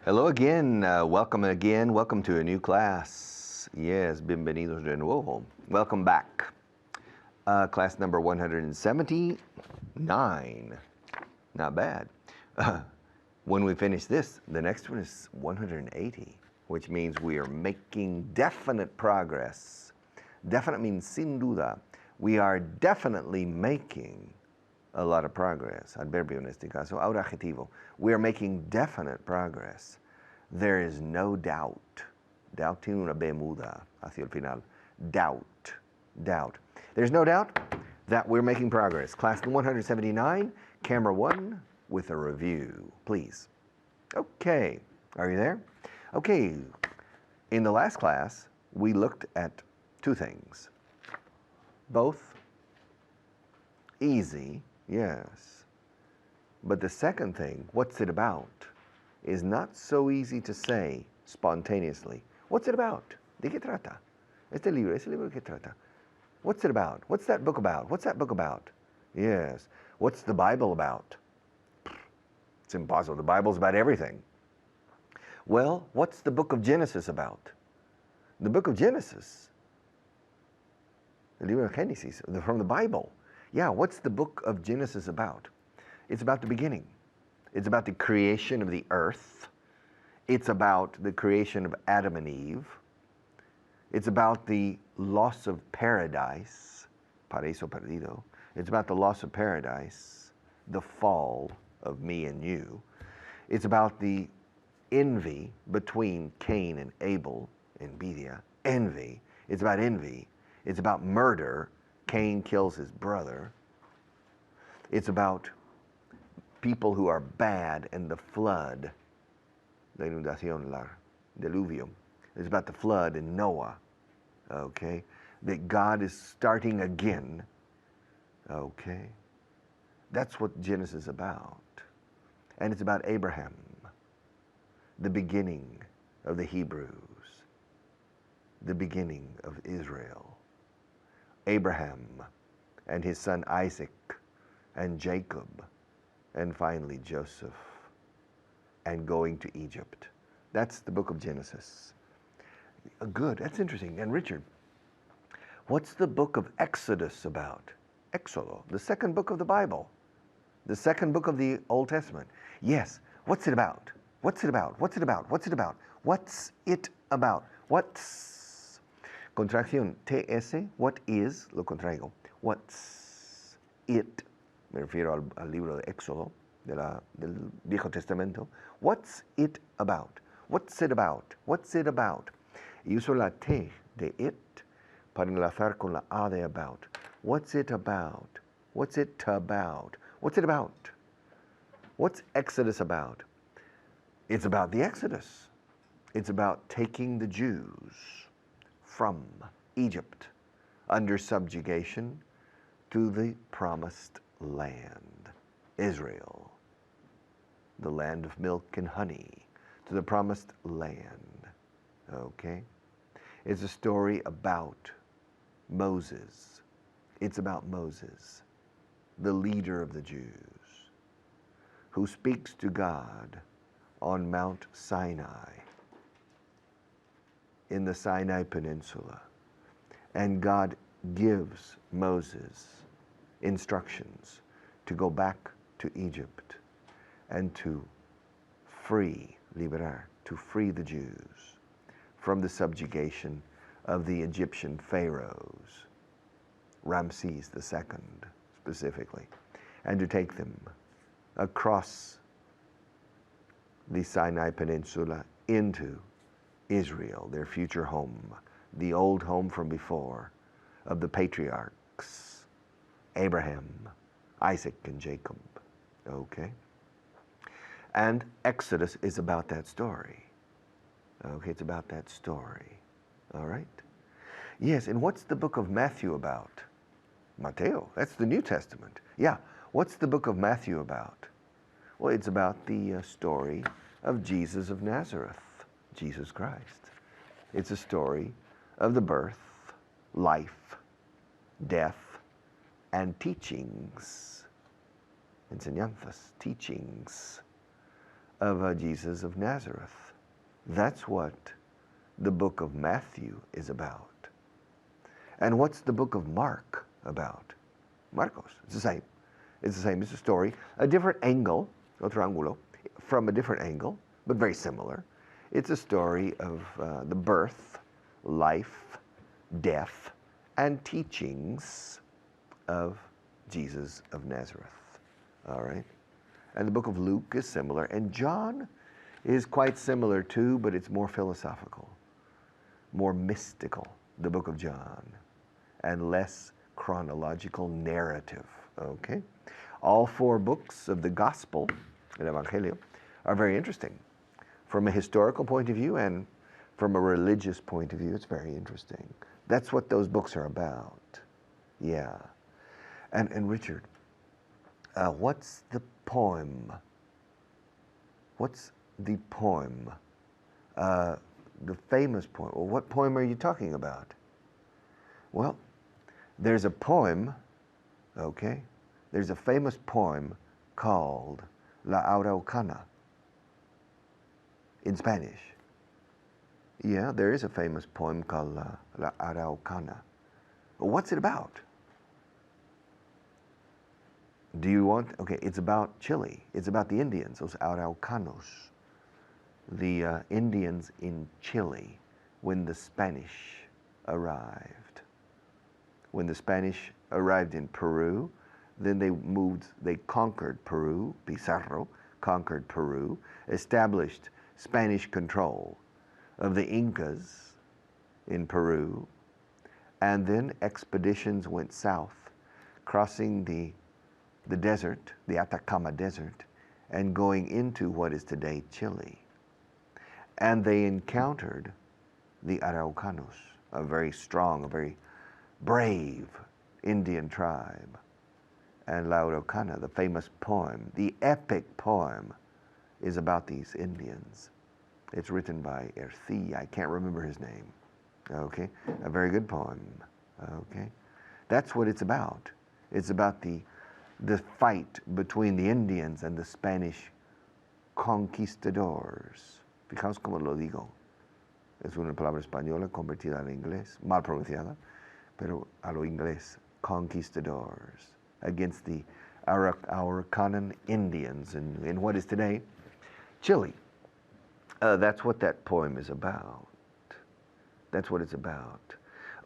Hello again. Welcome to a new class. Yes, bienvenidos de nuevo. Welcome back. Class number 179. Not bad. When we finish this, the next one is 180, which means we are making definite progress. Definite means sin duda. We are definitely making a lot of progress. Adverbio en este caso. Ahora adjetivo. We are making definite progress. There is no doubt. Doubt tiene una B muda hacia el final. Doubt. Doubt. There's no doubt that we're making progress. Class 179, camera 1 with a review, please. Okay. Are you there? Okay. In the last class, we looked at two things. Both easy. Yes. But the second thing, what's it about, is not so easy to say spontaneously. What's it about? ¿De qué trata? Ese libro de qué trata? What's it about? What's that book about? What's that book about? Yes. What's the Bible about? It's impossible. The Bible's about everything. Well, what's the book of Genesis about? The book of Genesis, the libro de Génesis, from the Bible. Yeah, what's the book of Genesis about? It's about the beginning. It's about the creation of the earth. It's about the creation of Adam and Eve. It's about the loss of paradise, paraíso perdido. It's about the loss of paradise, the fall of me and you. It's about the envy between Cain and Abel, envidia, envy. It's about envy. It's about murder. Cain kills his brother. It's about people who are bad and the flood, la inundación, la diluvio. It's about the flood in Noah, okay? That God is starting again, okay? That's what Genesis is about. And it's about Abraham, the beginning of the Hebrews, the beginning of Israel. Abraham and his son Isaac and Jacob, and finally Joseph, and going to Egypt. That's the book of Genesis. Good, that's interesting. And Richard, what's the book of Exodus about? Éxodo, the second book of the Bible, the second book of the Old Testament. Yes, what's it about? What's it about? What's it about? What's it about? What's it about? What's contracción TS, what is, lo contraigo. What's it? Me refiero al libro de Éxodo, del Viejo Testamento. What's it about? What's it about? What's it about? Y uso la T de it para enlazar con la A de about. What's it about? What's it about? What's it about? What's Exodus about? It's about the Exodus. It's about taking the Jews from Egypt under subjugation to the promised land, Israel, the land of milk and honey, to the promised land, okay? It's a story about Moses. It's about Moses, the leader of the Jews, who speaks to God on Mount Sinai, in the Sinai Peninsula. And God gives Moses instructions to go back to Egypt and to liberar, to free the Jews from the subjugation of the Egyptian pharaohs, Ramses II specifically, and to take them across the Sinai Peninsula into Israel, their future home, the old home from before of the patriarchs, Abraham, Isaac, and Jacob, okay? And Exodus is about that story, okay? It's about that story, all right? Yes, and what's the book of Matthew about? Mateo, that's the New Testament. Yeah, what's the book of Matthew about? Well, it's about the story of Jesus of Nazareth, Jesus Christ. It's a story of the birth, life, death, and teachings, enseñanzas, teachings of Jesus of Nazareth. That's what the book of Matthew is about. And what's the book of Mark about? Marcos. It's the same. It's the same. It's a story, a different angle, otro ángulo, from a different angle, but very similar. It's a story of the birth, life, death, and teachings of Jesus of Nazareth. All right? And the book of Luke is similar. And John is quite similar too, but it's more philosophical, more mystical, the book of John, and less chronological narrative. Okay? All four books of the Gospel, el Evangelio, are very interesting. From a historical point of view and from a religious point of view, it's very interesting. That's what those books are about. Yeah. And Richard, what's the poem? What's the poem? The famous poem. Well, what poem are you talking about? Well, there's a poem, okay? There's a famous poem called La Araucana in Spanish. Yeah, there is a famous poem called La Araucana. Well, what's it about? Do you want, okay, it's about Chile. It's about the Indians, those Araucanos. The Indians in Chile when the Spanish arrived. When the Spanish arrived in Peru, then they conquered Peru, Pizarro conquered Peru, established Spanish control of the Incas in Peru, and then expeditions went south, crossing the desert, the Atacama Desert, and going into what is today Chile. And they encountered the Araucanos, a very strong, a very brave Indian tribe. And La Araucana, the famous poem, the epic poem, is about these Indians. It's written by Erci, I can't remember his name. Okay, a very good poem. Okay, that's what it's about. It's about the fight between the Indians and the Spanish conquistadors. Fijaos cómo lo digo. Es una palabra española convertida al inglés, mal pronunciada, pero a lo inglés, conquistadors, against the Araucanian Indians in what is today Chile. That's what that poem is about. That's what it's about.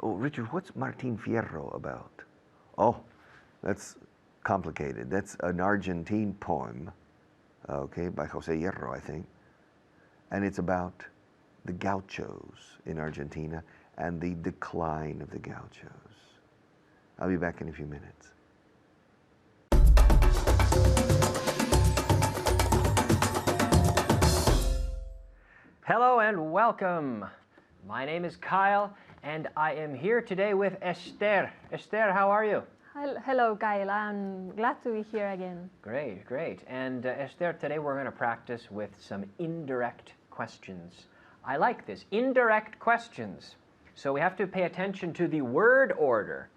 Oh, Richard, what's Martín Fierro about? Oh, that's complicated. That's an Argentine poem, okay, by José Hierro, I think. And it's about the gauchos in Argentina and the decline of the gauchos. I'll be back in a few minutes. Hello and welcome. My name is Kyle and I am here today with Esther. Esther, how are you? Hello, Kyle. I'm glad to be here again. Great, great. And Esther, today we're going to practice with some indirect questions. I like this, indirect questions. So we have to pay attention to the word order.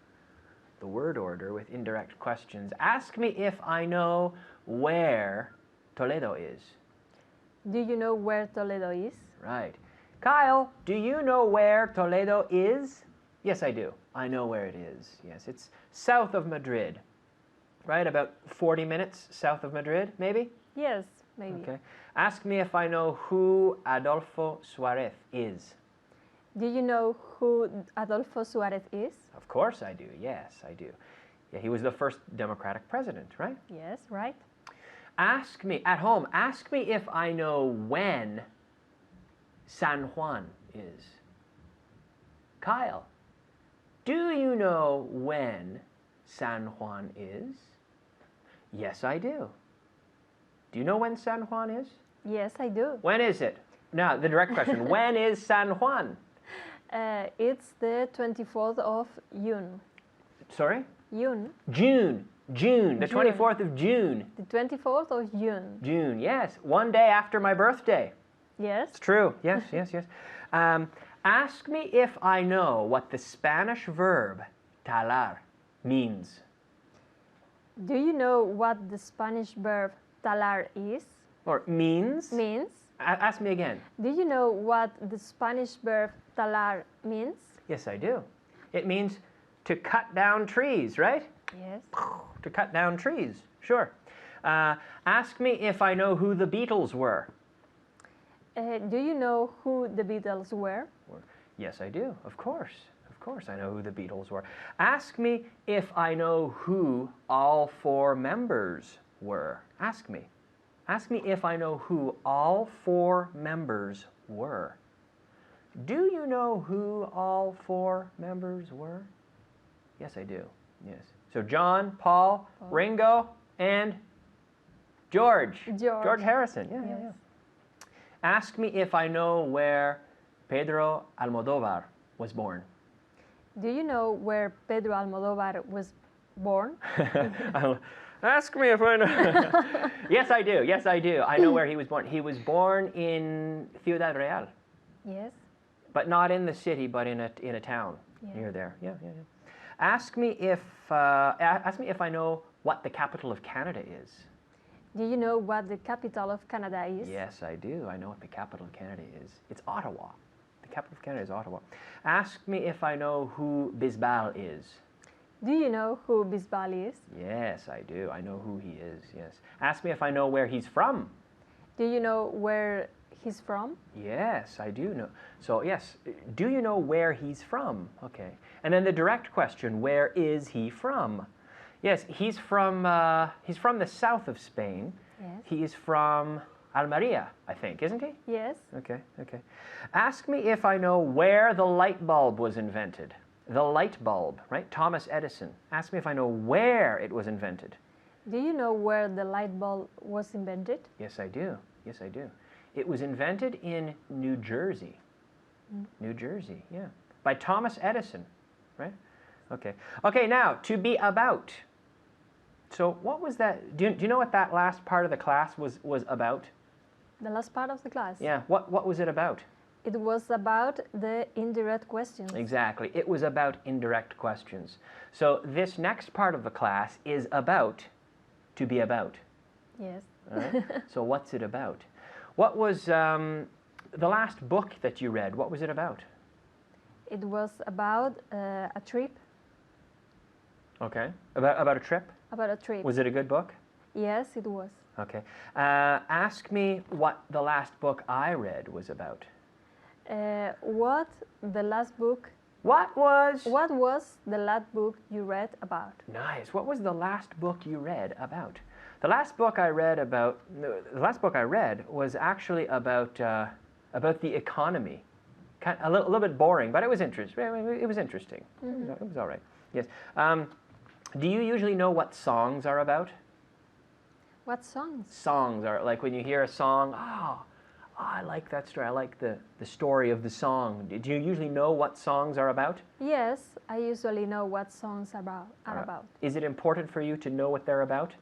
The word order with indirect questions. Ask me if I know where Toledo is. Do you know where Toledo is? Right. Kyle, do you know where Toledo is? Yes, I do. I know where it is. Yes, it's south of Madrid. Right? About 40 minutes south of Madrid, maybe? Yes, maybe. Okay. Ask me if I know who Adolfo Suárez is. Do you know who Adolfo Suárez is? Of course I do. Yes, I do. Yeah, he was the first Democratic president, right? Yes, right. Ask me, at home, ask me if I know when San Juan is. Kyle, do you know when San Juan is? Yes, I do. Do you know when San Juan is? Yes, I do. When is it? Now, the direct question, when is San Juan? It's the 24th of June. Sorry? June. June. The 24th of June. The 24th of June. June, yes. One day after my birthday. Yes. It's true. Yes, yes, yes. Ask me if I know what the Spanish verb talar means. Do you know what the Spanish verb talar is? Or means? means. Ask me again. Do you know what the Spanish verb talar means? Yes, I do. It means to cut down trees, right? Yes. To cut down trees, sure. Ask me if I know who the Beatles were. Do you know who the Beatles were? Yes, I do. Of course. Of course, I know who the Beatles were. Ask me if I know who all 4 members were. Ask me. Ask me if I know who all 4 members were. Do you know who all 4 members were? Yes, I do. Yes. So John, Paul, Ringo, and George. George Harrison. Yeah, yeah, yeah. Ask me if I know where Pedro Almodóvar was born. Do you know where Pedro Almodóvar was born? Ask me if I know. Yes, I do. Yes, I do. I know where he was born. He was born in Ciudad Real. Yes. But not in the city, but in a town near there. Yeah, yeah, yeah. Ask me if I know what the capital of Canada is. Do you know what the capital of Canada is? Yes, I do. I know what the capital of Canada is. It's Ottawa. The capital of Canada is Ottawa. Ask me if I know who Bisbal is. Do you know who Bisbal is? Yes, I do. I know who he is, yes. Ask me if I know where he's from. Do you know where he's from? Yes, I do know. So, yes, do you know where he's from? Okay. And then the direct question, where is he from? Yes, he's from the south of Spain. Yes. He is from Almeria, I think, isn't he? Yes. Okay, okay. Ask me if I know where the light bulb was invented. The light bulb, right? Thomas Edison. Ask me if I know where it was invented. Do you know where the light bulb was invented? Yes, I do. Yes, I do. It was invented in New Jersey. New Jersey, yeah. By Thomas Edison, right? Okay. Okay, now, to be about. So what was that? Do you know what that last part of the class was about? The last part of the class? Yeah. What was it about? It was about the indirect questions. Exactly. It was about indirect questions. So this next part of the class is about to be about. Yes. All right? So what's it about? What was the last book that you read? What was it about? It was about a trip. Okay. About a trip? About a trip. Was it a good book? Yes, it was. Okay. Ask me what the last book I read was about. What the last book What was the last book you read about? Nice. What was the last book you read about? The last book I read was actually about the economy. A little bit boring, but it was interesting. It was interesting. It was all right. Yes. Do you usually know what songs are about? What songs? Songs are like when you hear a song. I like that story. I like the story of the song. Do you usually know what songs are about? Yes, I usually know what songs are about. Is it important for you to know what they're about?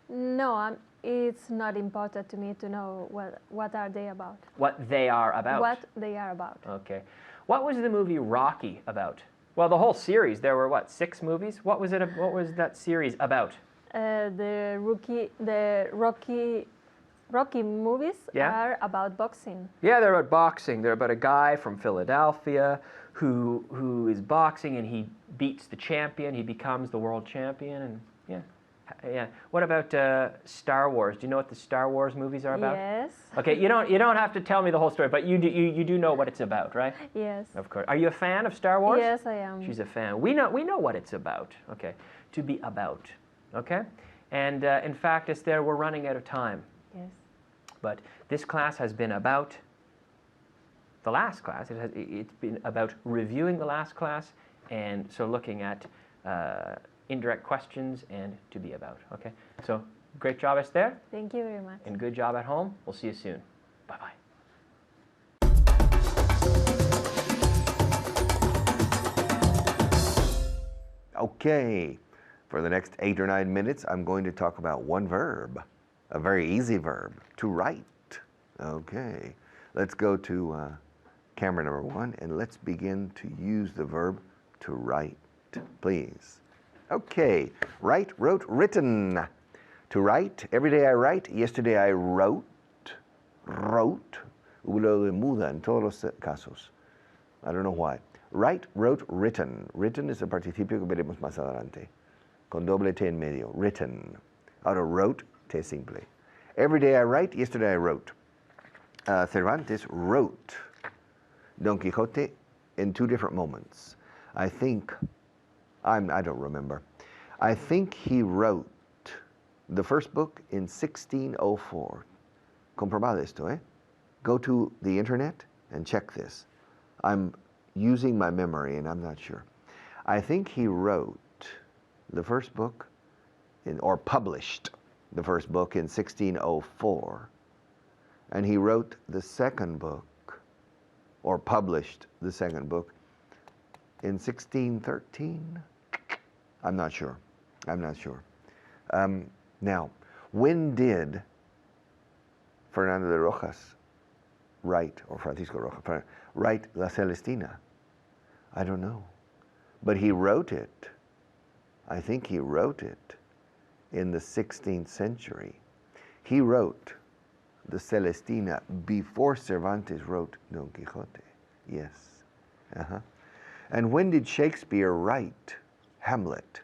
No, it's not important to me to know what are they about. What they are about? What they are about. Okay. What was the movie Rocky about? Well, the whole series. There were 6 movies. What was that series about? The Rocky movies are about boxing. Yeah, they're about boxing. They're about a guy from Philadelphia who is boxing and he beats the champion. He becomes the world champion, and yeah. What about Star Wars? Do you know what the Star Wars movies are about? Yes. Okay, you don't have to tell me the whole story, but you do know what it's about, right? Yes. Of course. Are you a fan of Star Wars? Yes, I am. She's a fan. We know what it's about. Okay, to be about. Okay, and in fact, Esther, we're running out of time. Yes. But this class has been about the last class. It's been about reviewing the last class, and so looking at indirect questions and to be about. Okay, so great job, Esther. Thank you very much. And good job at home. We'll see you soon. Bye-bye. Okay, for the next 8 or 9 minutes, I'm going to talk about one verb, a very easy verb, to write. Okay, let's go to camera number 1, and let's begin to use the verb to write, please. Okay, write, wrote, written. To write, every day I write, yesterday I wrote. wrote, hubo lo de muda en todos los casos. I don't know why. Write, wrote, written. Written es el participio que veremos más adelante, con doble T en medio. Written. Ahora wrote, T simple. Every day I write, yesterday I wrote. Cervantes wrote Don Quixote in two different moments. I don't remember. I think he wrote the first book in 1604. Comprobad esto, eh? Go to the internet and check this. I'm using my memory and I'm not sure. I think he wrote the first book or published the first book in 1604. And he wrote the second book or published the second book in 1613. I'm not sure. Now, when did Fernando de Rojas write, or Francisco Rojas, write La Celestina? I don't know. But he wrote it, I think he wrote it in the 16th century. He wrote the Celestina before Cervantes wrote Don Quixote. Yes. And when did Shakespeare write Hamlet?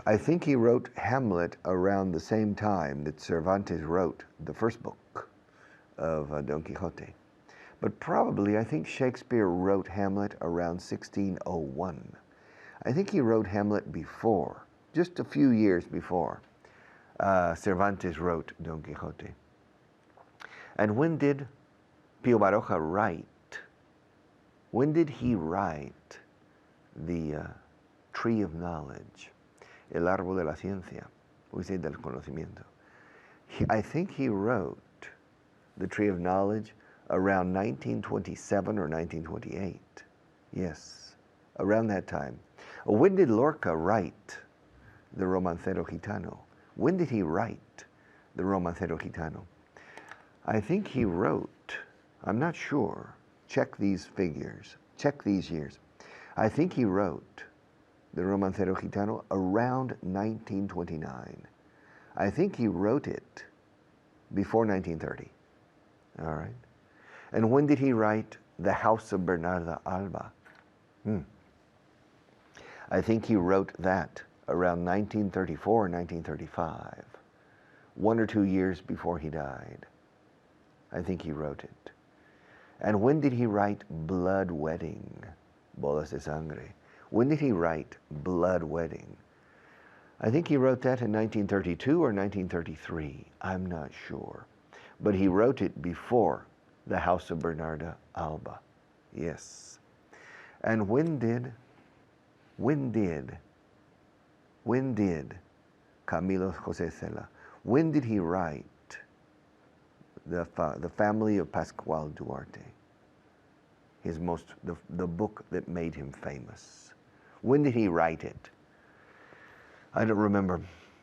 I think he wrote Hamlet around the same time that Cervantes wrote the first book of Don Quixote. But probably, I think Shakespeare wrote Hamlet around 1601. I think he wrote Hamlet before, just a few years before Cervantes wrote Don Quixote. And when did Pío Baroja write? When did he write the Tree of Knowledge? El árbol de la ciencia, we say del conocimiento. I think he wrote the Tree of Knowledge around 1927 or 1928. Yes, around that time. When did Lorca write the Romancero Gitano? When did he write the Romancero Gitano? I think he wrote, I'm not sure, check these figures, check these years. I think he wrote the Romancero Gitano around 1929. I think he wrote it before 1930. All right. And when did he write The House of Bernarda Alba? I think he wrote that around 1934 or 1935, 1 or 2 years before he died. I think he wrote it. And when did he write Blood Wedding, Bodas de Sangre? When did he write Blood Wedding? I think he wrote that in 1932 or 1933. I'm not sure. But he wrote it before The House of Bernarda Alba. Yes. And when did Camilo José Cela, when did he write the Family of Pascual Duarte? The book that made him famous. When did he write it? I don't remember.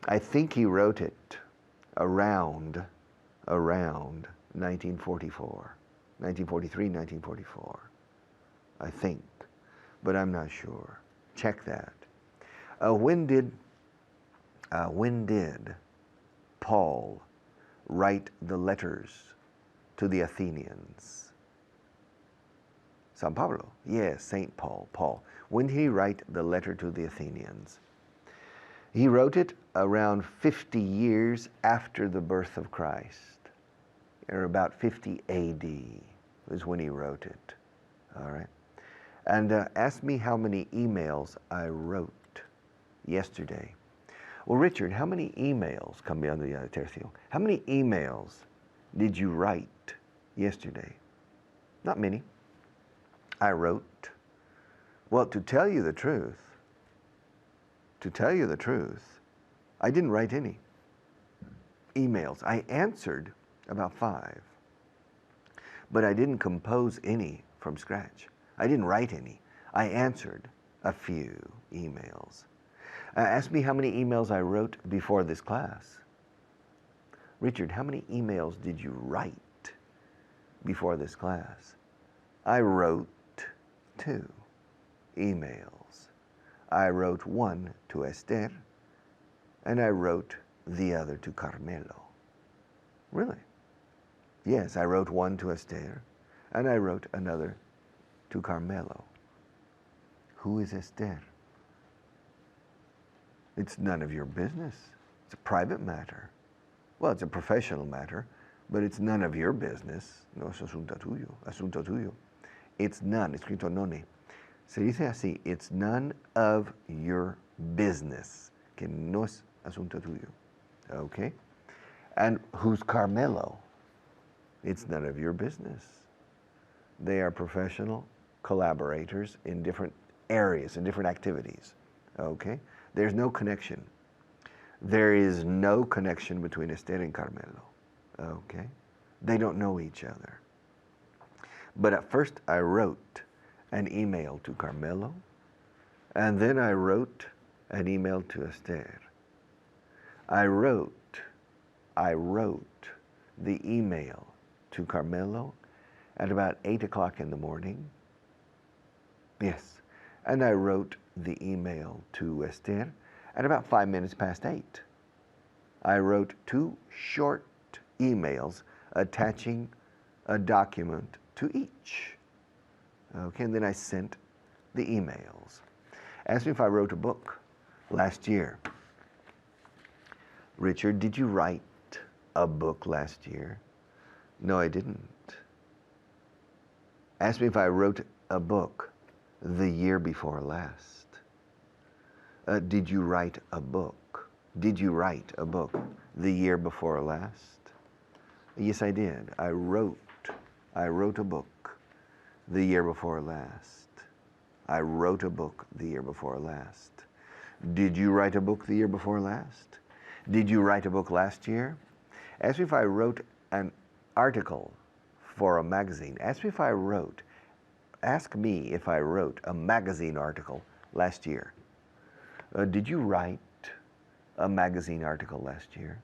I think he wrote it around 1944, 1943, 1944. I think, but I'm not sure. Check that. When did Paul write the letters to the Athenians? San Pablo. Yes, Saint Paul. Paul. When did he write the letter to the Athenians? He wrote it around 50 years after the birth of Christ, or about 50 AD was when he wrote it. All right. And ask me how many emails I wrote yesterday. Well, Richard, how many emails, cambiando ya de tercio, how many emails did you write yesterday? Not many. I wrote. Well, to tell you the truth, I didn't write any emails. I answered about 5, but I didn't compose any from scratch. I didn't write any. I answered a few emails. Ask me how many emails I wrote before this class. Richard, how many emails did you write before this class? I wrote 2 emails. I wrote one to Esther, and I wrote the other to Carmelo. Really? Yes, I wrote one to Esther, and I wrote another to Carmelo. Who is Esther? It's none of your business. It's a private matter. Well, it's a professional matter, but it's none of your business. No es asunto tuyo, asunto tuyo. It's none, escrito none. Se dice así, it's none of your business, que no es asunto tuyo. Okay? And who's Carmelo? It's none of your business. They are professional collaborators in different areas, in different activities. Okay? There's no connection. There is no connection between Esther and Carmelo. Okay? They don't know each other. But at first I wrote an email to Carmelo, and then I wrote an email to Esther. I wrote the email to Carmelo at about 8 o'clock in the morning. Yes. And I wrote the email to Esther at about 5 minutes past 8. I wrote 2 short emails attaching a document to each. Okay, and then I sent the emails. Asked me if I wrote a book last year. Richard, did you write a book last year? No, I didn't. Asked me if I wrote a book the year before last. Did you write a book? Did you write a book the year before last? Yes, I did. I wrote a book the year before last. I wrote a book the year before last. Did you write a book the year before last? Did you write a book last year? Ask me if I wrote an article for a magazine. Ask me if I wrote a magazine article last year. Did you write a magazine article last year?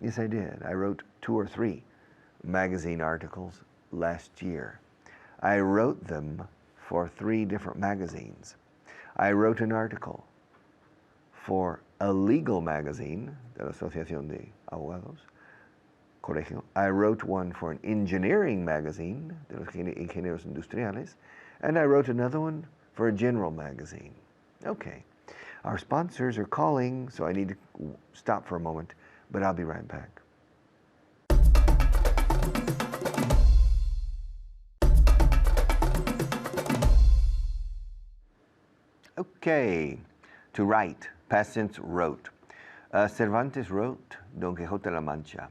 Yes, I did. I wrote 2 or 3 magazine articles last year. I wrote them for 3 different magazines. I wrote an article for a legal magazine de la Asociación de Abogados, Colegio. I wrote one for an engineering magazine de los Ingenieros Industriales, and I wrote another one for a general magazine. Okay. Our sponsors are calling, so I need to stop for a moment, but I'll be right back. Okay, to write, past tense wrote. Cervantes wrote Don Quixote de la Mancha,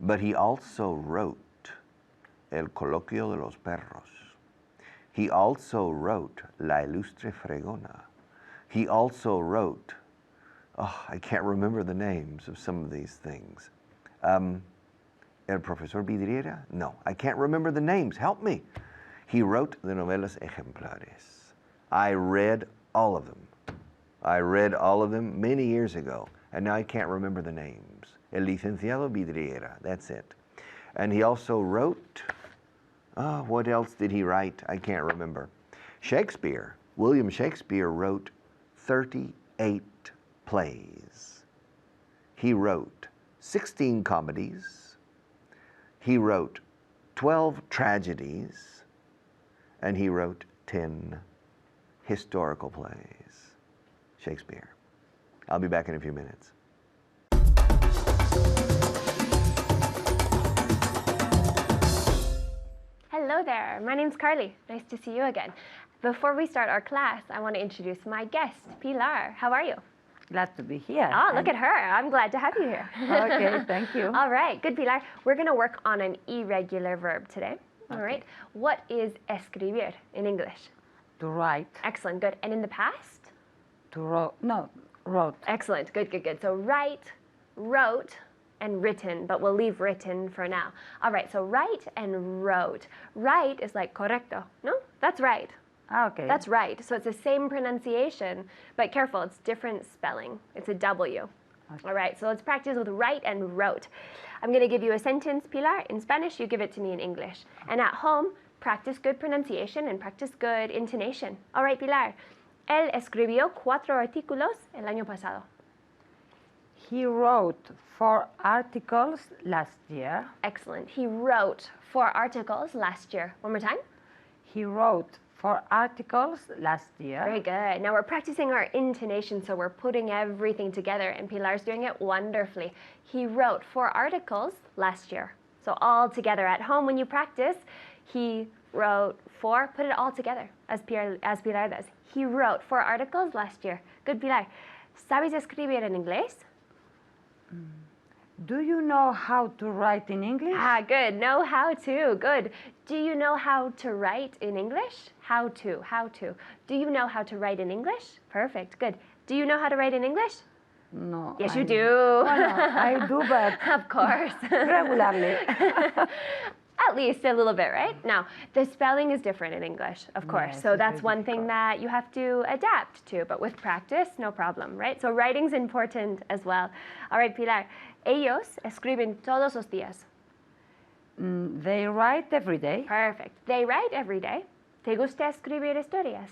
but he also wrote El Coloquio de los Perros. He also wrote La Ilustre Fregona. He also wrote, I can't remember the names of some of these things. El Profesor Vidriera? No, I can't remember the names. Help me. He wrote the Novelas Ejemplares. I read all of them. I read all of them many years ago, and now I can't remember the names. El Licenciado Vidriera, that's it. And he also wrote, what else did he write? I can't remember. Shakespeare, William Shakespeare wrote 38 plays. He wrote 16 comedies. He wrote 12 tragedies. And he wrote 10 historical plays. Shakespeare. I'll be back in a few minutes. Hello there, my name's Carly. Nice to see you again. Before we start our class, I want to introduce my guest, Pilar. How are you? Glad to be here. Oh, look at her. I'm glad to have you here. Okay, thank you. All right, good, Pilar. We're going to work on an irregular verb today. All right. What is escribir in English? To write. Excellent, good. And in the past? To wrote. Excellent, good, good, good. So write, wrote, and written, but we'll leave written for now. All right, so write and wrote. Write is like correcto, no? That's right. Okay. That's right. So it's the same pronunciation, but careful, it's different spelling. It's a W. Okay. All right, so let's practice with write and wrote. I'm going to give you a sentence, Pilar, in Spanish. You give it to me in English. And at home, practice good pronunciation and practice good intonation. All right, Pilar. Él escribió 4 artículos el año pasado. He wrote 4 articles last year. Excellent. He wrote 4 articles last year. One more time. He wrote 4 articles last year. Very good. Now we're practicing our intonation, so we're putting everything together, and Pilar's doing it wonderfully. He wrote 4 articles last year. So all together at home when you practice, he wrote 4, put it all together as Pilar does. He wrote 4 articles last year. Good, Pilar. ¿Sabes escribir en inglés? Do you know how to write in English? Ah, good. Know how to. Good. Do you know how to write in English? How to. Do you know how to write in English? Perfect. Good. Do you know how to write in English? No. Yes, you do. Well, no, I do, but Of course. regularly. At least a little bit, right? Now, the spelling is different in English, of course. Yes, so it's that's very one thing difficult. that you have to adapt to. But with practice, no problem, right? So writing's important as well. All right, Pilar. Ellos escriben todos los días. They write every day. Perfect. They write every day. ¿Te gusta escribir historias?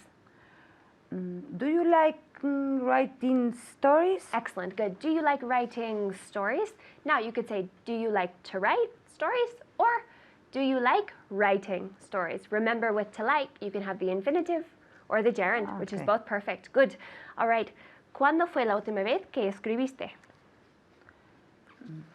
Do you like writing stories? Excellent. Good. Do you like writing stories? Now you could say, do you like to write stories? Or do you like writing stories? Remember, with to like, you can have the infinitive or the gerund, which is Okay. both perfect. Good. All right. ¿Cuándo fue la última vez que escribiste?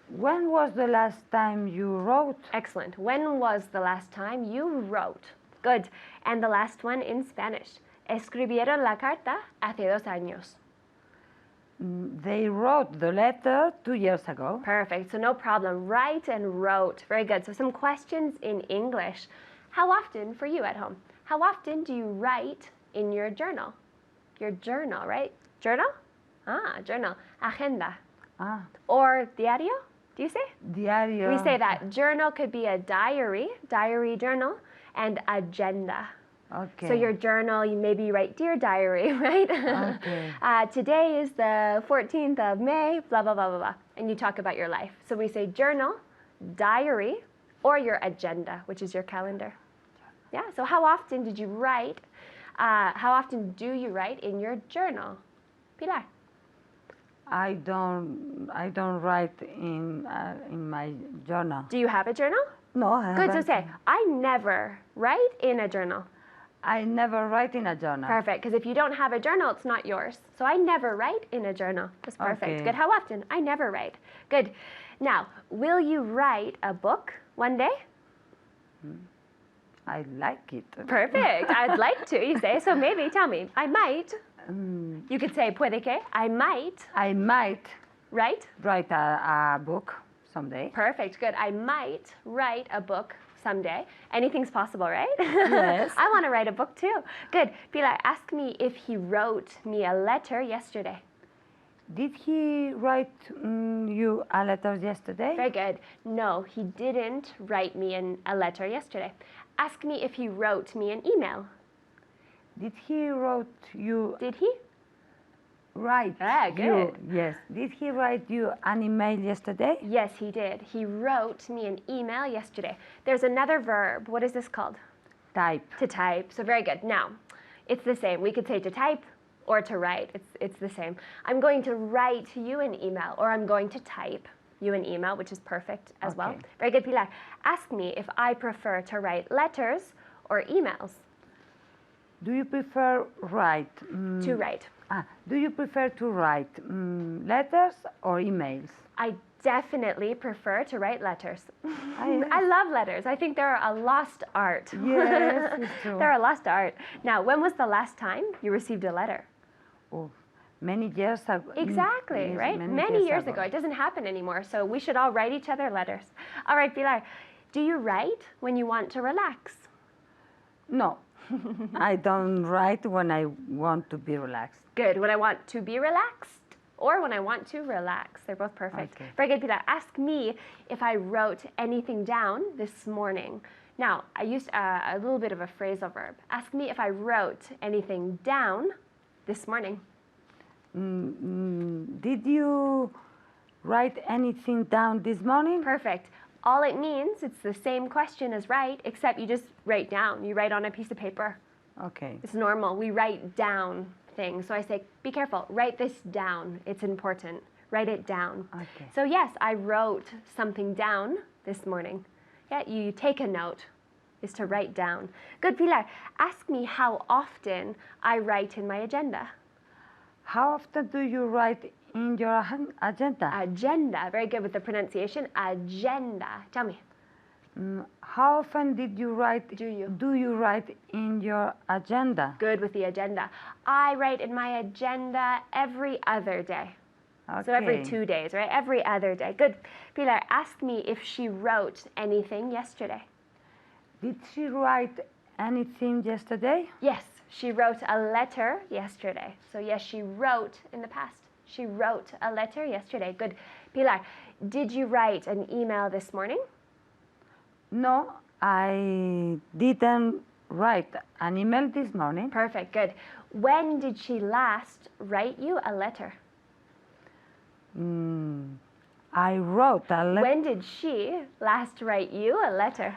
When was the last time you wrote? Excellent. When was the last time you wrote? Good. And the last one in Spanish. Escribieron la carta hace 2 años. They wrote the letter 2 years ago. Perfect. So no problem. Write and wrote. Very good. So some questions in English. How often, for you at home, how often do you write in your journal? Your journal, right? Journal? Ah, journal. Agenda. Ah, Or diario? Do you say? diario. We say that. Journal could be a diary journal, and agenda. Okay. So your journal, you maybe write, Dear Diary, right? Okay. Today is the 14th of May, blah, blah, blah, blah, blah. And you talk about your life. So we say journal, diary, or your agenda, which is your calendar. Yeah, so how often did you write? How often do you write in your journal? Pilar? I don't write in my journal. Do you have a journal? No, I Good, so haven't. say, I never write in a journal. I never write in a journal. Perfect, because if you don't have a journal, it's not yours. So I never write in a journal. That's perfect. Okay. Good, how often? I never write. Good. Now, will you write a book one day? I like it. Perfect, I'd like to, you say. So maybe, tell me, I might. You could say, puede que, I might, I might right? write a book someday. Perfect, good. I might write a book someday. Anything's possible, right? Yes. I want to write a book too. Good. Pilar, ask me if he wrote me a letter yesterday. Did he write you a letter yesterday? Very good. No, he didn't write me a letter yesterday. Ask me if he wrote me an email. Did he wrote you Did he? write Ah, good. Yes. Did he write you an email yesterday? Yes, he did. He wrote me an email yesterday. There's another verb. What is this called? Type. To type. So very good. Now, it's the same. We could say to type or to write. It's the same. I'm going to write you an email, or I'm going to type you an email, which is perfect as well. Okay. Very good, Pilar. Ask me if I prefer to write letters or emails. Do you prefer write? To write. Do you prefer to write letters or emails? I definitely prefer to write letters. yes. I love letters. I think they're a lost art. Yes, it's true. They're a lost art. Now, when was the last time you received a letter? Oh, many years ago. Exactly, Yes, right? Many years ago. It doesn't happen anymore. So we should all write each other letters. All right, Pilar, do you write when you want to relax? No, I don't write when I want to be relaxed. Good. When I want to be relaxed or when I want to relax. They're both perfect. Okay. Very good, Pilar. Ask me if I wrote anything down this morning. Now, I used a little bit of a phrasal verb. Ask me if I wrote anything down this morning. Did you write anything down this morning? Perfect. All it means, it's the same question as write, except you just write down. You write on a piece of paper. Okay. It's normal. We write down things. So I say, be careful, write this down. It's important. Write it down. Okay. So yes, I wrote something down this morning. Yeah, you take a note is to write down. Good, Pilar. Ask me how often I write in my agenda. How often do you write in your agenda? Agenda. Very good with the pronunciation. Agenda. Tell me. How often did you write? Do you write in your agenda? Good with the agenda. I write in my agenda every other day. Okay. So every 2 days, right? Every other day. Good. Pilar, ask me if she wrote anything yesterday. Did she write anything yesterday? Yes, she wrote a letter yesterday. So yes, she wrote in the past. She wrote a letter yesterday. Good. Pilar, did you write an email this morning? No, I didn't write an email this morning. Perfect, good. When did she last write you a letter? I wrote a letter. When did she last write you a letter?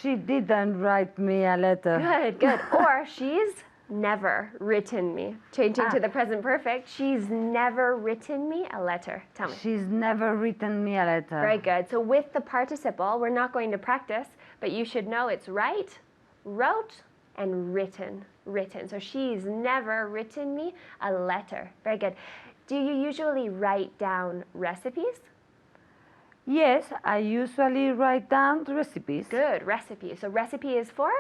She didn't write me a letter. Good, good. Or she's never written me. Changing to the present perfect, she's never written me a letter. Tell me. She's never written me a letter. Very good. So with the participle, we're not going to practice, but you should know it's write, wrote, and written. Written. So she's never written me a letter. Very good. Do you usually write down recipes? Yes, I usually write down the recipes. Good, recipe. So recipe is for?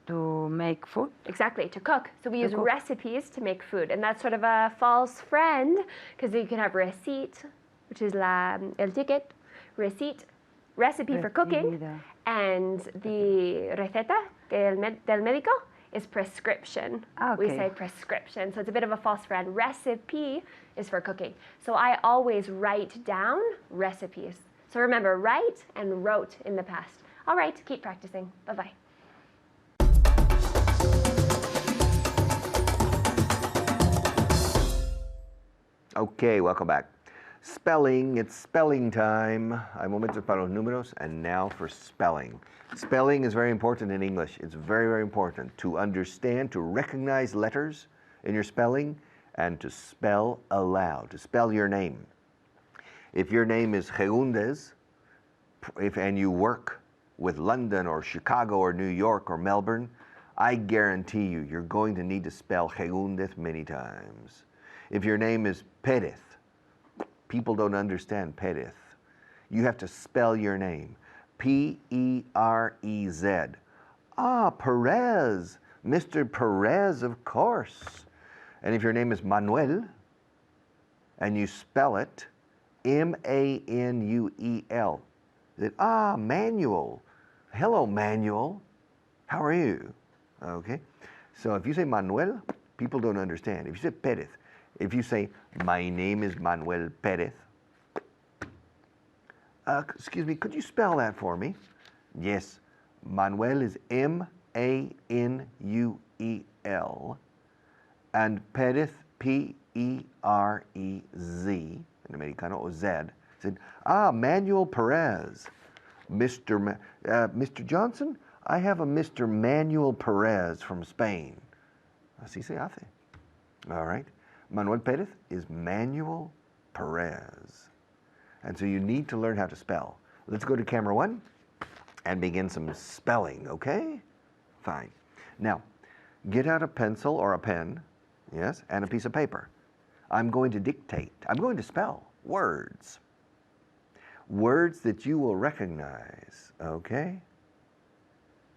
To make food. Exactly, to cook. So we use cook. recipes to make food. And that's sort of a false friend because you can have receipt, which is el ticket, receipt, recipe for cooking. Recibida. And the receta del médico is prescription. We Okay. say prescription. So it's a bit of a false friend. Recipe is for cooking. So I always write down recipes. So remember, write and wrote in the past. All right, keep practicing. Bye-bye. Okay, welcome back. Spelling, it's spelling time. Hay momentos para los números, and now for spelling. Spelling is very important in English. It's very, very important to understand, to recognize letters in your spelling, and to spell aloud, to spell your name. If your name is Gegundes, and you work with London or Chicago or New York or Melbourne, I guarantee you, you're going to need to spell Gegundes many times. If your name is Perez, people don't understand Perez. You have to spell your name. P-E-R-E-Z. Perez. Mr. Perez, of course. And if your name is Manuel, and you spell it M-A-N-U-E-L, Manuel. Hello, Manuel. How are you? Okay. So if you say Manuel, people don't understand. If you say Perez, if you say, my name is Manuel Perez, excuse me, could you spell that for me? Yes, Manuel is M-A-N-U-E-L, and Perez, P-E-R-E-Z, in Americano, or Z, said, Manuel Perez. Mr. Johnson, I have a Mr. Manuel Perez from Spain. Así se hace. All right. Manuel Perez is Manuel Perez. And so you need to learn how to spell. Let's go to camera one and begin some spelling, okay? Fine. Now, get out a pencil or a pen, yes, and a piece of paper. I'm going to dictate. I'm going to spell words. Words that you will recognize, okay?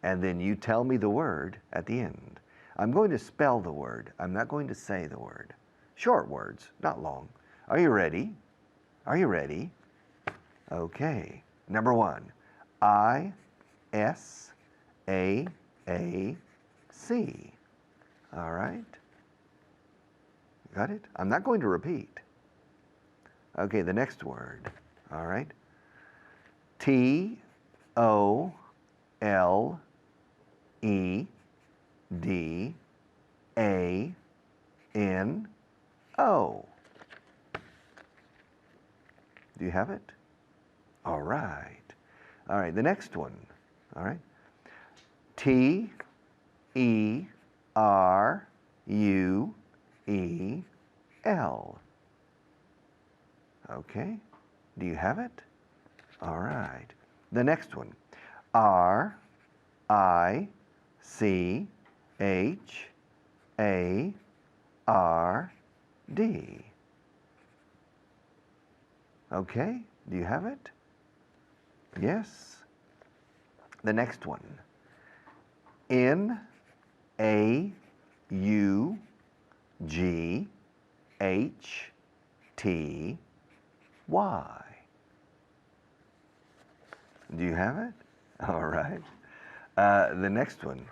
And then you tell me the word at the end. I'm going to spell the word. I'm not going to say the word. Short words, not long. Are you ready? Are you ready? Okay. Number one, I-S-A-A-C. All right. Got it? I'm not going to repeat. Okay, the next word. All right. T-O-L-E-D-A-N-O. Do you have it? All right. All right, the next one. All right. T-E-R-U-E-L. Okay. Do you have it? All right. The next one. R, I, C, H, A, R, D. Okay. Do you have it? Yes. The next one. N, A, U, G, H, T, Y. Do you have it? All right. The next one.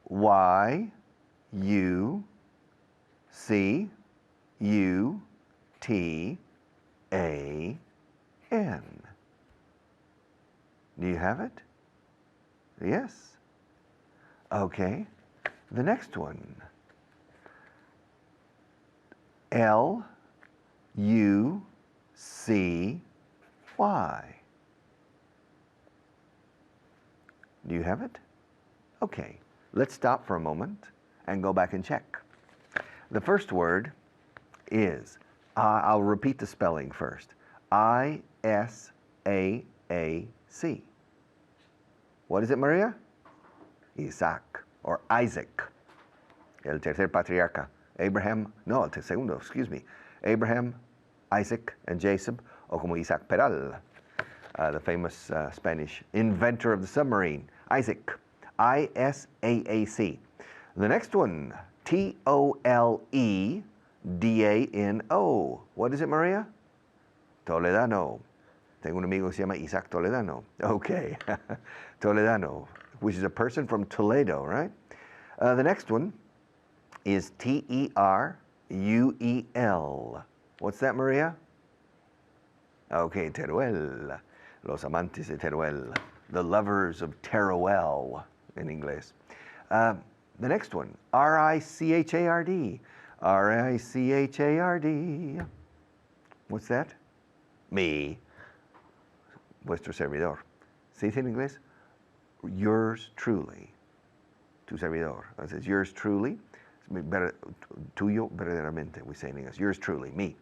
Y, U, C, U, T, A, N. Do you have it? Yes. Okay. The next one. L, U, C, Y. Do you have it? Okay. Let's stop for a moment and go back and check. The first word is, I'll repeat the spelling first. I-S-A-A-C. What is it, Maria? Isaac, or Isaac. El tercer patriarca. Abraham, no, el segundo, excuse me. Abraham, Isaac, and Jacob, o como Isaac Peral, the famous Spanish inventor of the submarine. Isaac, I-S-A-A-C. The next one, T-O-L-E-D-A-N-O. What is it, Maria? Toledano. Tengo un amigo que se llama Isaac Toledano. Okay. Toledano, which is a person from Toledo, right? The next one is T-E-R-U-E-L. What's that, Maria? Okay, Teruel. Los amantes de Teruel. The lovers of Teruel in English. The next one, R-I-C-H-A-R-D. R-I-C-H-A-R-D. What's that? Me. Vuestro servidor. ¿Se dice en inglés? Yours truly. Tu servidor. It says yours truly. Better, tuyo verdaderamente, we say in English. Yours truly, me.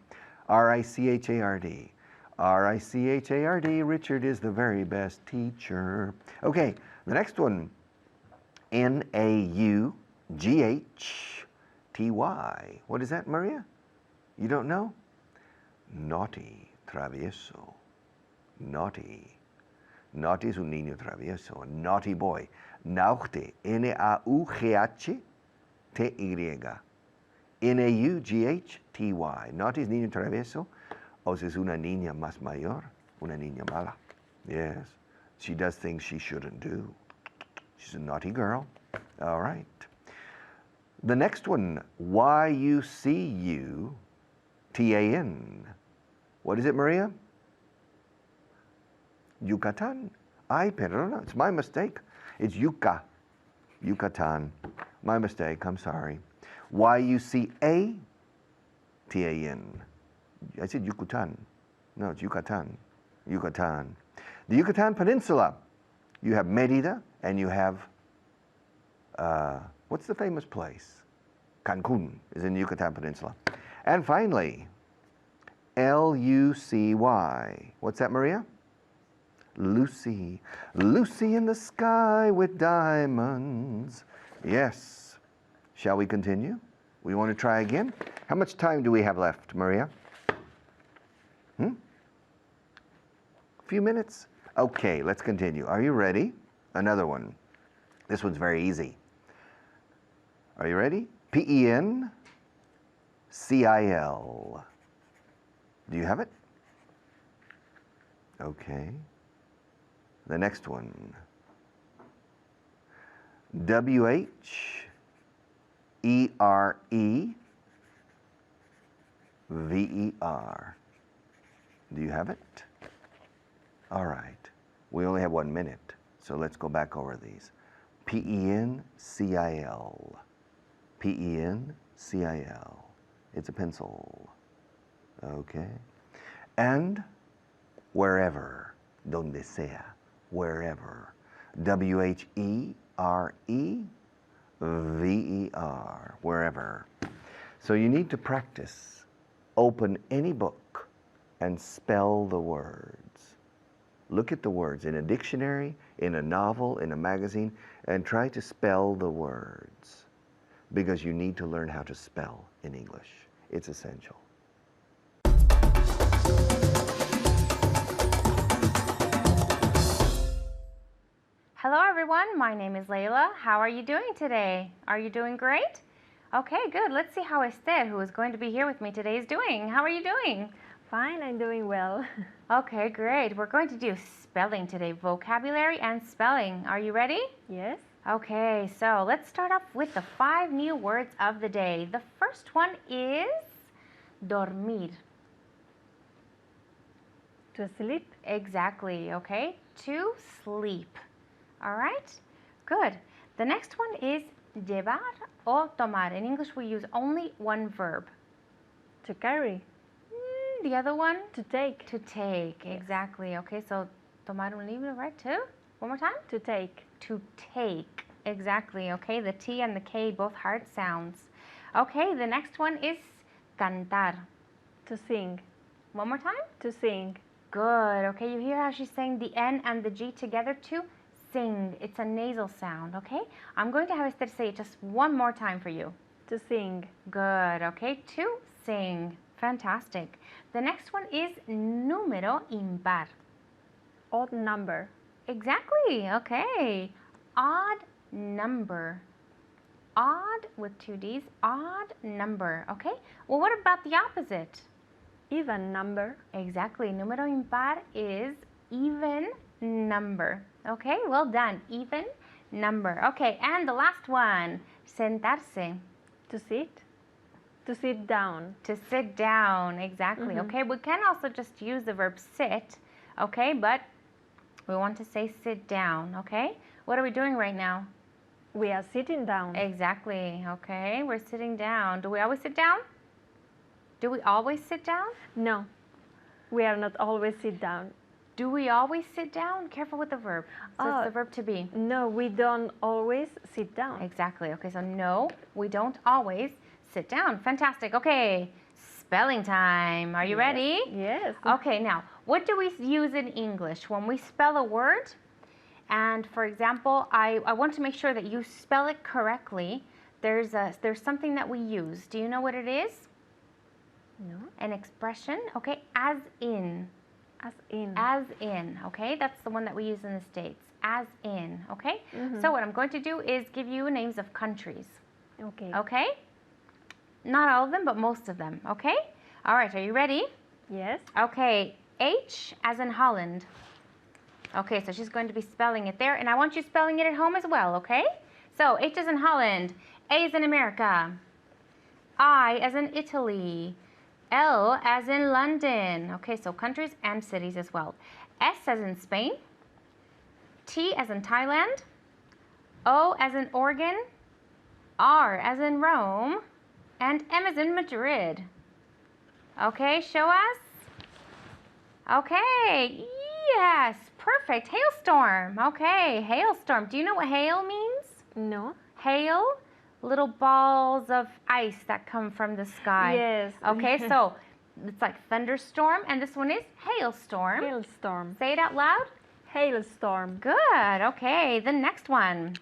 R-I-C-H-A-R-D. R-I-C-H-A-R-D. Richard is the very best teacher. Okay, the next one. N-A-U-G-H-T-Y. What is that, Maria? You don't know? Naughty, travieso. Naughty. Naughty es un niño travieso. A naughty boy. Naughty. N-A-U-G-H-T-Y. N-A-U-G-H-T-Y. Naughty es niño travieso. O si es una niña más mayor. Una niña mala. Yes. She does things she shouldn't do. She's a naughty girl. All right. The next one, Y-U-C-U-T-A-N. What is it, Maria? Yucatan. Ay, perdona, it's my mistake. It's Yuca. Yucatan. My mistake, I'm sorry. Y-U-C-A-T-A-N. I said Yucatan. No, it's Yucatan. Yucatan. The Yucatan Peninsula. You have Mérida, and you have, what's the famous place? Cancun is in the Yucatan Peninsula. And finally, L-U-C-Y. What's that, Maria? Lucy. Lucy in the sky with diamonds. Yes. Shall we continue? We want to try again? How much time do we have left, Maria? A few minutes? Okay, let's continue. Are you ready? Another one. This one's very easy. Are you ready? P-E-N-C-I-L. Do you have it? Okay. The next one. W-H-E-R-E-V-E-R. Do you have it? All right. We only have 1 minute, so let's go back over these. P-E-N-C-I-L. P-E-N-C-I-L. It's a pencil. Okay. And wherever, donde sea, wherever. W-H-E-R-E-V-E-R, wherever. So you need to practice. Open any book and spell the words. Look at the words in a dictionary, in a novel, in a magazine, and try to spell the words, because you need to learn how to spell in English. It's essential. Hello everyone, my name is Layla. How are you doing today? Are you doing great? Okay, good. Let's see how Esther, who is going to be here with me today, is doing. How are you doing? Fine, I'm doing well. Okay, great. We're going to do spelling today, vocabulary and spelling. Are you ready? Yes. Okay, so let's start off with the 5 new words of the day. The first one is dormir. To sleep. Exactly, okay? To sleep. All right? Good. The next one is llevar o tomar. In English, we use only one verb. To carry. The other one? To take. To take, Yes. exactly. Okay, so tomar un libro, right? Two? One more time? To take. To take, exactly. Okay, the T and the K, both hard sounds. Okay, the next one is cantar. To sing. One more time? To sing. Good. Okay, you hear how she's saying the N and the G together to sing. It's a nasal sound, okay? I'm going to have Esther say it just one more time for you. To sing. Good. Okay, to sing. Fantastic. The next one is número impar. Odd number. Exactly. Okay. Odd number. Odd with 2 D's. Odd number. Okay. Well, what about the opposite? Even number. Exactly. Número impar is even number. Okay. Well done. Even number. Okay. And the last one. Sentarse. To sit. To sit down. To sit down. Exactly. Okay. We can also just use the verb sit. Okay. But we want to say sit down. Okay. What are we doing right now? We are sitting down. Exactly. Okay. We're sitting down. Do we always sit down? Do we always sit down? No. We are not always sit down. Do we always sit down? Careful with the verb. So it's the verb to be. No, we don't always sit down. Exactly. Okay, so no, we don't always sit down. Fantastic. Okay, spelling time. Are you ready? Yes. Okay, now, what do we use in English when we spell a word? And for example, I want to make sure that you spell it correctly. There's something that we use. Do you know what it is? No. An expression. Okay, as in. As in. As in, okay? That's the one that we use in the States. As in, okay? So what I'm going to do is give you names of countries, Okay. okay? Not all of them, but most of them, okay? All right, are you ready? Yes. Okay, H as in Holland. Okay, so she's going to be spelling it there, and I want you spelling it at home as well, okay? So H as in Holland, A as in America, I as in Italy, L as in London. Okay, so countries and cities as well. S as in Spain, T as in Thailand, O as in Oregon, R as in Rome, and M as in Madrid. Okay, show us. Okay, yes, perfect. Hailstorm. Okay, hailstorm. Do you know what hail means? No. Hail, little balls of ice that come from the sky. Yes. Okay, so it's like thunderstorm, and this one is hailstorm. Hailstorm. Say it out loud. Hailstorm. Good. Okay, the next one.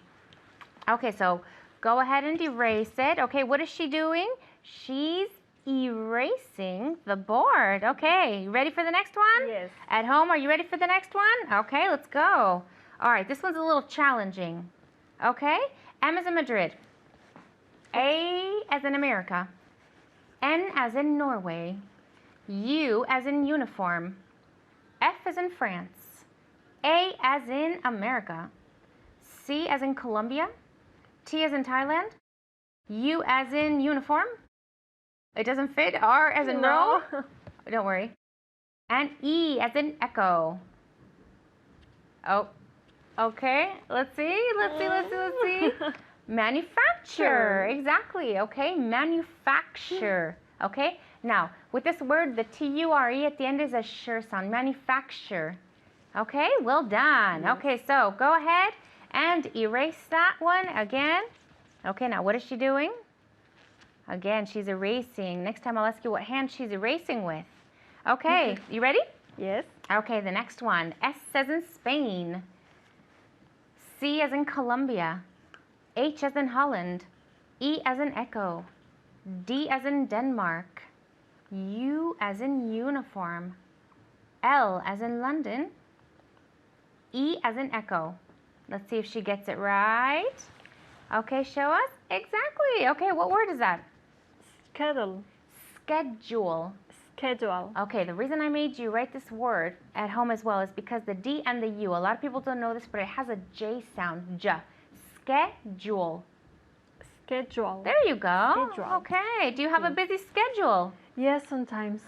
Okay, so go ahead and erase it. Okay, what is she doing? She's erasing the board. Okay, you ready for the next one? Yes. At home, are you ready for the next one? Okay, let's go. All right, this one's a little challenging. Okay, M as in Madrid. A as in America. N as in Norway. U as in uniform. F as in France. A as in America. C as in Colombia. T as in Thailand. U as in uniform. It doesn't fit. R as in No. Rome. Don't worry. And E as in echo. Oh, okay. Let's see. Let's see. Manufacture. Exactly. Okay. Manufacture. Okay. Now, with this word, the T-U-R-E at the end is a sure sound. Manufacture. Okay. Well done. Yes. Okay. So go ahead and erase that one again. Okay. Now, what is she doing? Again, she's erasing. Next time I'll ask you what hand she's erasing with. Okay, you ready? Yes. Okay, the next one. S as in Spain. C as in Colombia. H as in Holland. E as in echo. D as in Denmark. U as in uniform. L as in London. E as in echo. Let's see if she gets it right. Okay, show us. Exactly. Okay, what word is that? Schedule. Schedule. Schedule. Okay, the reason I made you write this word at home as well is because the D and the U, a lot of people don't know this, but it has a J sound, J. Schedule. Schedule. There you go. Schedule. Okay, do you have a busy schedule? Yes, sometimes.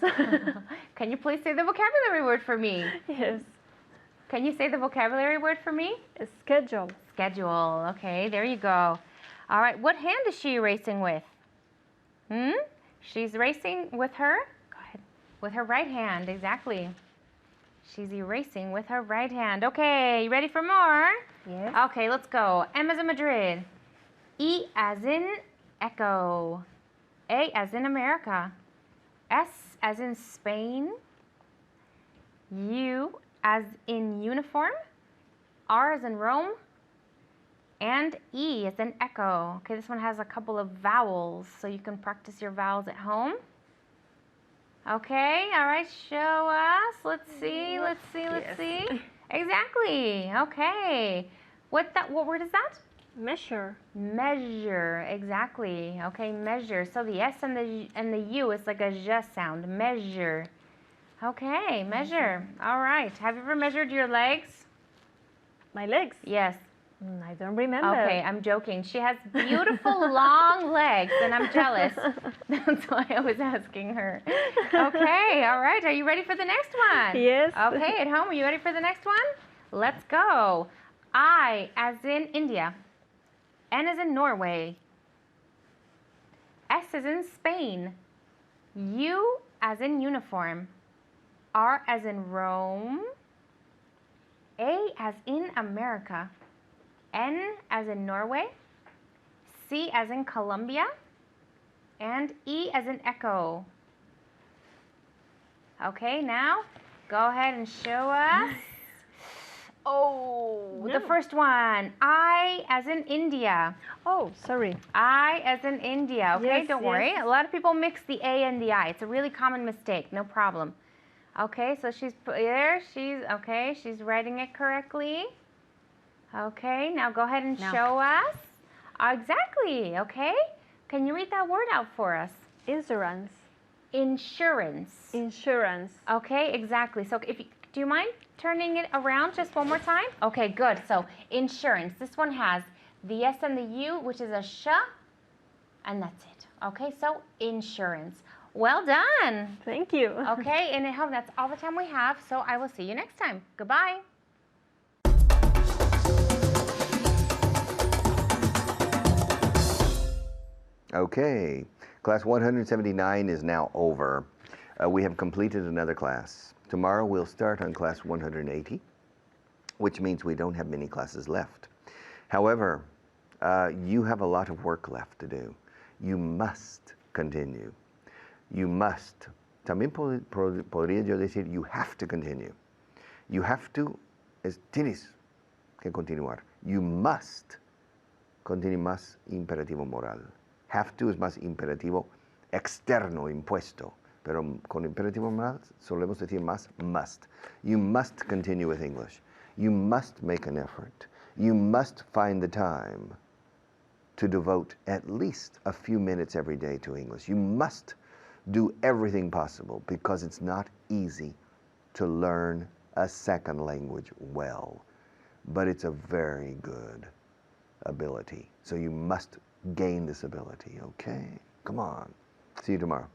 Can you please say the vocabulary word for me? Yes. Can you say the vocabulary word for me? Schedule. Schedule. Okay, there you go. All right, what hand is she erasing with? She's erasing with her, go ahead, with her right hand, exactly. She's erasing with her right hand. Okay, you ready for more? Yes. Okay, let's go. M as in Madrid. E as in echo. A as in America. S as in Spain. U as in uniform. R as in Rome. And E as in echo. Okay, this one has a couple of vowels, so you can practice your vowels at home. Okay, all right, show us. Let's see. Exactly. Okay. What word is that? Measure. Measure, exactly. Okay, measure. So the S and the U is like a j sound. Measure. Okay, measure. All right. Have you ever measured your legs? My legs? Yes. I don't remember. Okay, I'm joking. She has beautiful long legs, and I'm jealous. That's why I was asking her. Okay, all right. Are you ready for the next one? Yes. Okay, at home, are you ready for the next one? Let's go. I as in India. N as in Norway. S as in Spain. U as in uniform. R as in Rome. A as in America. N as in Norway. C as in Colombia. And E as in echo. Okay, now go ahead and show us. Oh, No. the first one. I as in India. Oh, sorry. I as in India. Okay, Yes, don't yes. worry. A lot of people mix the A and the I. It's a really common mistake. No problem. Okay, so she's there. She's writing it correctly. Okay, now go ahead and Now. show us. Exactly. Okay. Can you read that word out for us? Insurance. Insurance. Insurance. Okay, exactly. So do you mind turning it around just one more time? Okay, good. So insurance. This one has the S and the U, which is a sh, and that's it. Okay, so insurance. Well done. Thank you. Okay, and I hope that's all the time we have. So I will see you next time. Goodbye. Okay, class 179 is now over. We have completed another class. Tomorrow we'll start on class 180, which means we don't have many classes left. However, you have a lot of work left to do. You must continue. You must. También podría yo decir, you have to continue. You have to, tienes que continuar. You must continue, más imperativo moral. Have to es más imperativo externo, impuesto. Pero con imperativo moral solemos decir más must. You must continue with English. You must make an effort. You must find the time to devote at least a few minutes every day to English. You must do everything possible because it's not easy to learn a second language well. But it's a very good ability. So you must gain this ability, okay? Come on. See you tomorrow.